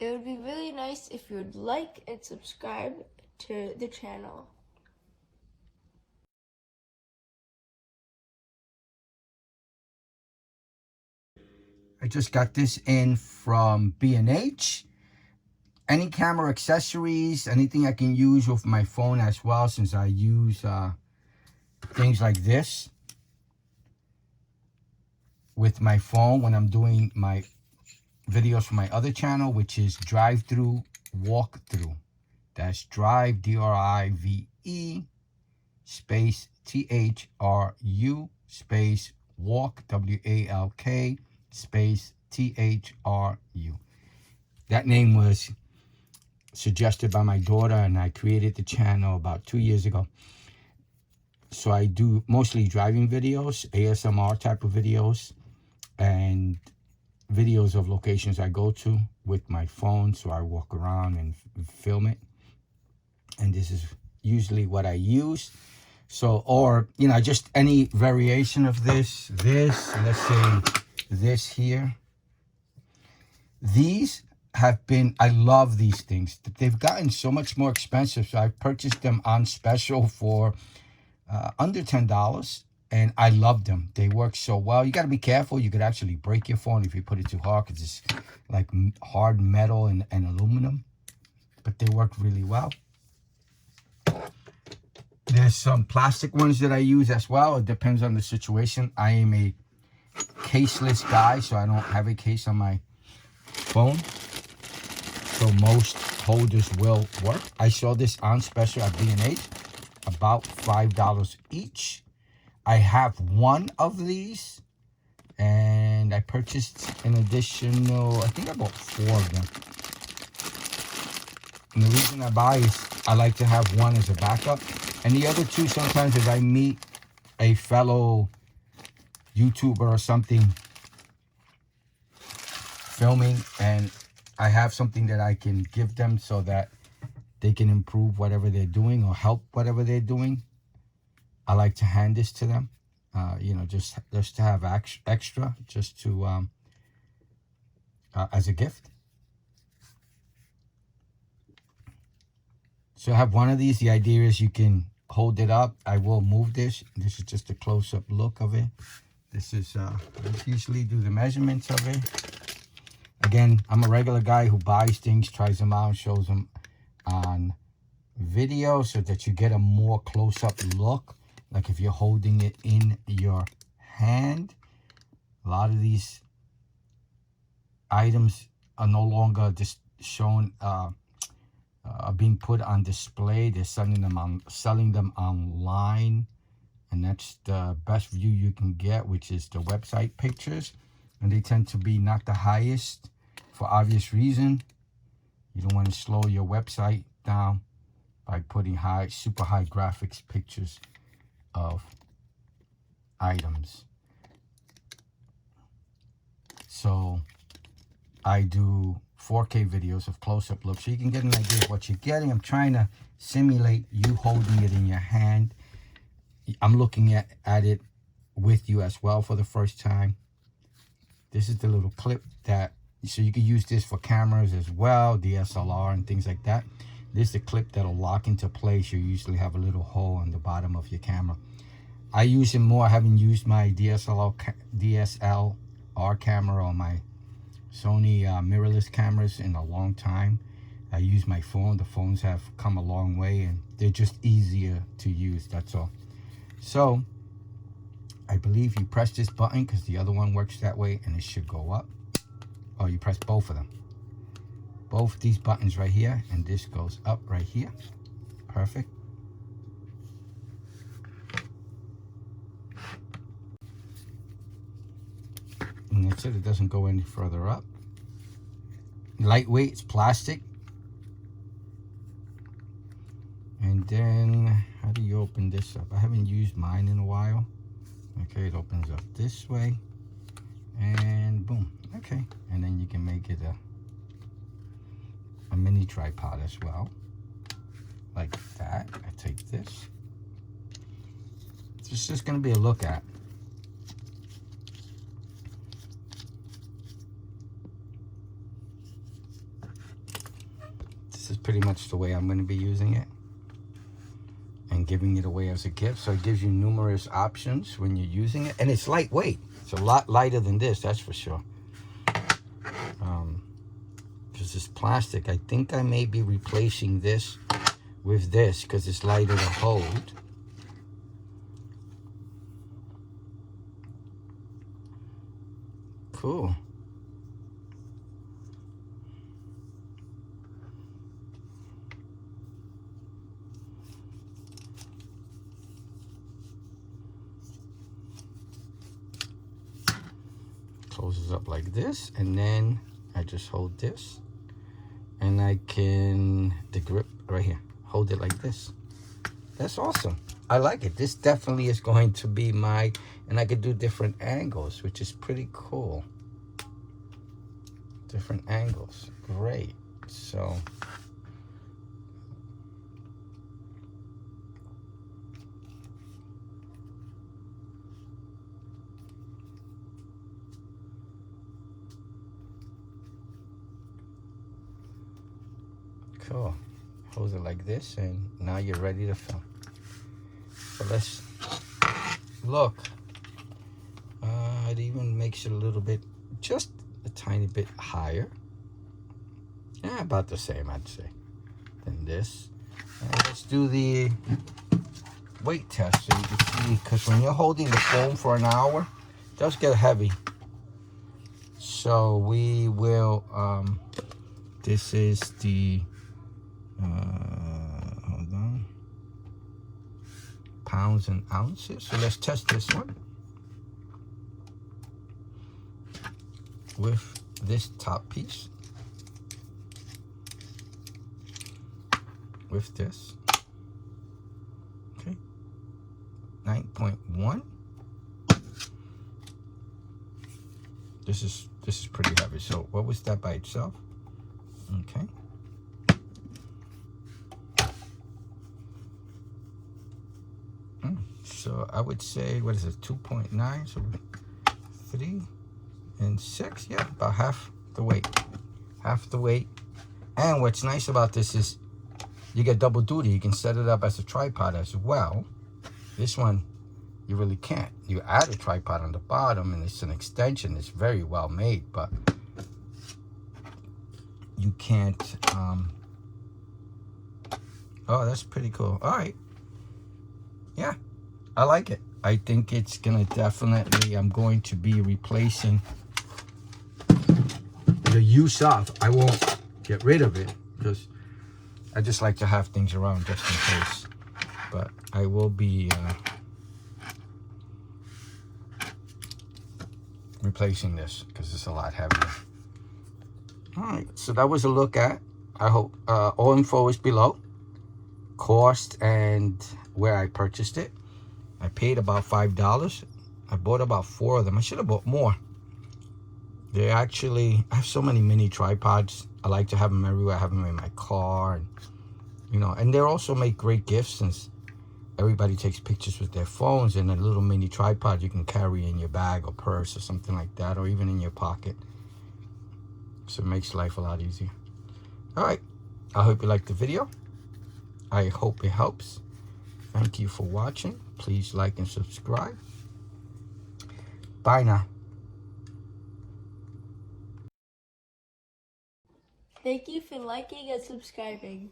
It would be really nice if you would like and subscribe to the channel. I just got this in from B&H. Any camera accessories, anything I can use with my phone as well, since I use things like this with my phone when I'm doing my videos for my other channel, which is drive-through walkthrough. That's drive, D-R-I-V-E, space T-H-R-U, space walk, W-A-L-K, space T-H-R-U. That name was suggested by my daughter, and I created the channel about 2 years ago. So I do mostly driving videos, ASMR type of videos, and videos of locations I go to with my phone. So I walk around and film it. And this is usually what I use. So, or, you know, just any variation of this, let's say this here. These have been, I love these things. They've gotten so much more expensive. So I purchased them on special for under $10. And I love them. They work so well. You got to be careful. You could actually break your phone if you put it too hard, because it's like hard metal and aluminum. But they work really well. There's some plastic ones that I use as well. It depends on the situation. I am a caseless guy, so I don't have a case on my phone. So most holders will work. I saw this on special at B&H, about $5 each. I have one of these, and I purchased an additional, I think I bought 4 of them. And the reason I buy is I like to have one as a backup. And the other 2, sometimes if I meet a fellow YouTuber or something filming, and I have something that I can give them so that they can improve whatever they're doing or help whatever they're doing, I like to hand this to them, you know, just to have extra, just to, as a gift. So I have one of these. The idea is you can hold it up. I will move this. This is just a close-up look of it. This is, I usually do the measurements of it. Again, I'm a regular guy who buys things, tries them out, shows them on video so that you get a more close-up look. Like if you're holding it in your hand. A lot of these items are no longer just shown, are being put on display. They're selling them online, and that's the best view you can get, which is the website pictures, and they tend to be not the highest for obvious reason. You don't want to slow your website down by putting super high graphics pictures of items. So I do 4K videos of close-up looks, so you can get an idea of what you're getting. I'm trying to simulate you holding it in your hand. I'm looking at it with you as well for the first time. This is the little clip that, so you can use this for cameras as well, DSLR and things like that. This is the clip that'll lock into place. You usually have a little hole on the bottom of your camera. I use it more. I haven't used my DSLR camera or my Sony mirrorless cameras in a long time. I use my phone. The phones have come a long way, and they're just easier to use, that's all. So I believe you press this button, because the other one works that way, and it should go up. Oh, you press both of them. Both these buttons right here, and this goes up right here. Perfect. And that's it. It doesn't go any further up. Lightweight, it's plastic. And then, how do you open this up? I haven't used mine in a while. Okay, it opens up this way. And boom. Okay. And then you can make it a mini tripod as well. Like that. I take this. It's just going to be a look at. is pretty much the way I'm going to be using it and giving it away as a gift. So it gives you numerous options when you're using it, and it's lightweight. It's a lot lighter than this, that's for sure. Because it's plastic. I think I may be replacing this with this because it's lighter to hold. Cool. Closes up like this, and then I just hold this, and I can, the grip right here, hold it like this. That's awesome. I like it. This definitely is going to be my, and I could do different angles, which is pretty cool. Different angles, great. So cool. Hold it like this, and now you're ready to film. So let's look. It even makes it a little bit, just a tiny bit higher. Yeah, about the same, I'd say, than this. And let's do the weight test so you can see, because when you're holding the phone for an hour, it does get heavy. So we will, this is the, hold on, pounds and ounces. So let's test this one with this top piece, with this. Okay, 9.1. This is pretty heavy. So what was that by itself? Okay. So I would say, what is it, 2.9? So 3 and 6, yeah, about half the weight. Half the weight. And what's nice about this is you get double duty. You can set it up as a tripod as well. This one, you really can't. You add a tripod on the bottom, and it's an extension. It's very well made, but you can't. Oh, that's pretty cool. All right. Yeah, I like it. I think it's gonna definitely, I'm going to be replacing the use of. I won't get rid of it because I just like to have things around just in case. But I will be replacing this because it's a lot heavier. All right, so that was a look at. I hope all info is below. Cost and where I purchased it. I paid about $5. I bought about 4 of them. I should have bought more. They actually, I have so many mini tripods. I like to have them everywhere. I have them in my car, and you know, and they also make great gifts since everybody takes pictures with their phones, and a little mini tripod you can carry in your bag or purse or something like that, or even in your pocket. So it makes life a lot easier. All right, I hope you liked the video. I hope it helps. Thank you for watching. Please like and subscribe. Bye now. Thank you for liking and subscribing.